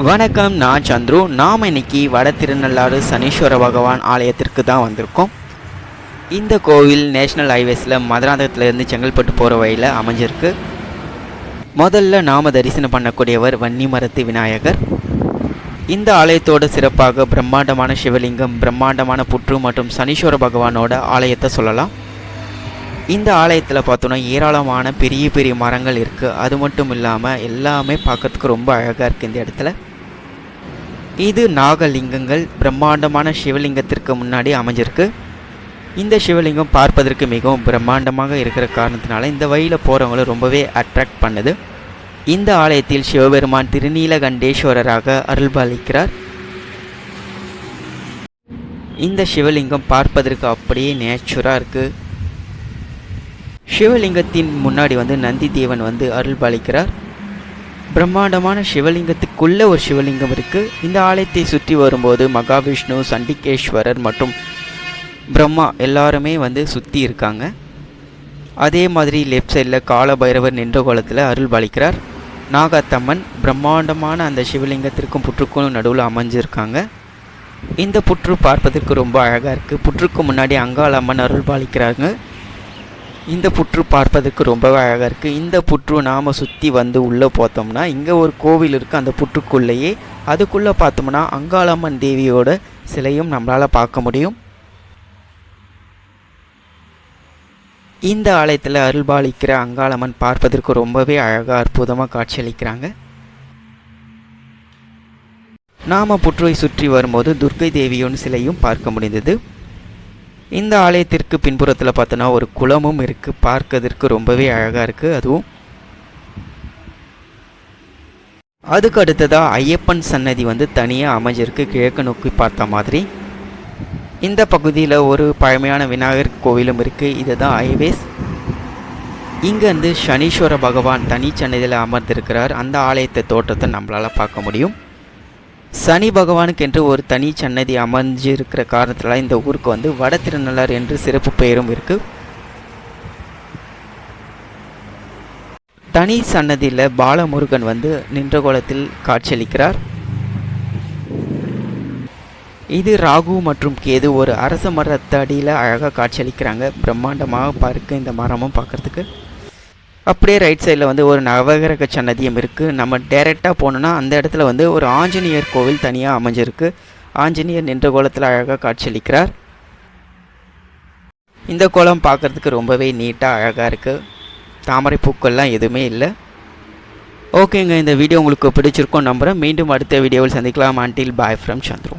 வணக்கம், நான் சந்துரு. நாம் இன்னைக்கு வட திருநள்ளாறு சனீஸ்வர பகவான் ஆலயத்திற்கு தான் வந்திருக்கோம். இந்த கோவில் நேஷ்னல் ஹைவேஸில் மதுராந்தகத்திலேருந்து செங்கல்பட்டு போகிற வழியில் அமைஞ்சிருக்கு. முதல்ல நாம் தரிசனம் பண்ணக்கூடியவர் வன்னிமரத்து விநாயகர். இந்த ஆலயத்தோட சிறப்பாக பிரம்மாண்டமான சிவலிங்கம், பிரம்மாண்டமான புற்று மற்றும் சனீஸ்வர பகவானோட ஆலயத்தை சொல்லலாம். இந்த ஆலயத்தில் பார்த்தோன்னா ஏராளமான பெரிய பெரிய மரங்கள் இருக்குது. அது மட்டும் இல்லாமல் எல்லாமே பார்க்கறதுக்கு ரொம்ப அழகாக இருக்குது. இந்த இடத்துல இது நாகலிங்கங்கள் பிரம்மாண்டமான சிவலிங்கத்திற்கு முன்னாடி அமைஞ்சிருக்கு. இந்த சிவலிங்கம் பார்ப்பதற்கு மிகவும் பிரம்மாண்டமாக இருக்கிற காரணத்தினால இந்த வழியில் போகிறவங்களும் ரொம்பவே அட்ராக்ட் பண்ணுது. இந்த ஆலயத்தில் சிவபெருமான் திருநீலகண்டேஸ்வரராக அருள்பாலிக்கிறார். இந்த சிவலிங்கம் பார்ப்பதற்கு அப்படியே நேச்சுராக இருக்குது. சிவலிங்கத்தின் முன்னாடி நந்தி தேவன் அருள்பாலிக்கிறார். பிரம்மாண்டமான சிவலிங்கத்துக்குள்ளே ஒரு சிவலிங்கம் இருக்குது. இந்த ஆலயத்தை சுற்றி வரும்போது மகாவிஷ்ணு, சண்டிகேஸ்வரர் மற்றும் பிரம்மா எல்லாருமே சுற்றி இருக்காங்க. அதே மாதிரி லெஃப்ட் சைடில் காலபைரவர் நின்ற கோலத்தில் அருள்பாலிக்கிறார். நாகத்தம்மன் பிரம்மாண்டமான அந்த சிவலிங்கத்திற்கும் புற்றுக்கும் நடுவில் அமைஞ்சிருக்காங்க. இந்த புற்று பார்ப்பதற்கு ரொம்ப அழகாக இருக்குது. புற்றுக்கு முன்னாடி அங்காளம்மன் அருள்பாலிக்கிறாங்க. இந்த புற்று பார்ப்பதற்கு ரொம்பவே அழகாக இருக்குது. இந்த புற்று நாம் சுற்றி உள்ளே பார்த்தோம்னா இங்கே ஒரு கோவில் இருக்குது. அந்த புற்றுக்குள்ளேயே அதுக்குள்ளே பார்த்தோம்னா அங்காளம்மன் தேவியோட சிலையும் நம்மளால் பார்க்க முடியும். இந்த ஆலயத்தில் அருள்பாலிக்கிற அங்காளம்மன் பார்ப்பதற்கு ரொம்பவே அழகாக அற்புதமாக காட்சியளிக்கிறாங்க. நாம் புற்றுவை சுற்றி வரும்போது துர்க்கை தேவியோட சிலையும் பார்க்க முடிந்தது. இந்த ஆலயத்திற்கு பின்புறத்தில் பார்த்தோன்னா ஒரு குளமும் இருக்குது. பார்க்கறதுக்கு ரொம்பவே அழகாக இருக்குது. அதுக்கு அடுத்ததாக ஐயப்பன் சன்னதி தனியாக அமைஞ்சிருக்கு, கிழக்கு நோக்கி பார்த்த மாதிரி. இந்த பகுதியில் ஒரு பழமையான விநாயகர் கோவிலும் இருக்குது. இதுதான் ஹைவேஸ். இங்கேருந்து சனீஸ்வர பகவான் தனி சன்னதியில் அமர்ந்திருக்கிறார். அந்த ஆலயத்தை தோற்றத்தை நம்மளால் பார்க்க முடியும். சனி பகவானுக்கு என்று ஒரு தனி சன்னதி அமைஞ்சு இருக்கிற காரணத்தில் இந்த ஊருக்கு வட திருநள்ளாறு என்று சிறப்பு பெயரும் இருக்குது. தனி சன்னதியில் பாலமுருகன் நின்ற கோலத்தில் காட்சியளிக்கிறார். இது ராகு மற்றும் கேது ஒரு அரச மரத்தடியில் அழகாக காட்சியளிக்கிறாங்க. பிரம்மாண்டமாக பார்க்க இந்த மரமும் பார்க்குறதுக்கு. அப்படியே ரைட் சைடில் ஒரு நவகிரக சன்னதியும் இருக்குது. நம்ம டைரெக்டாக போனோன்னா அந்த இடத்துல ஒரு ஆஞ்சநேயர் கோவில் தனியாக அமைஞ்சிருக்கு. ஆஞ்சநேயர் நின்ற கோலத்தில் அழகாக காட்சியளிக்கிறார். இந்த கோலம் பார்க்குறதுக்கு ரொம்பவே நீட்டாக அழகாக இருக்குது. தாமரை பூக்கள்லாம் எதுவுமே இல்லை. ஓகேங்க, இந்த வீடியோ உங்களுக்கு பிடிச்சிருக்கோம் நம்புகிறேன். மீண்டும் அடுத்த வீடியோவில் சந்திக்கலாம். Until bye from Chandru.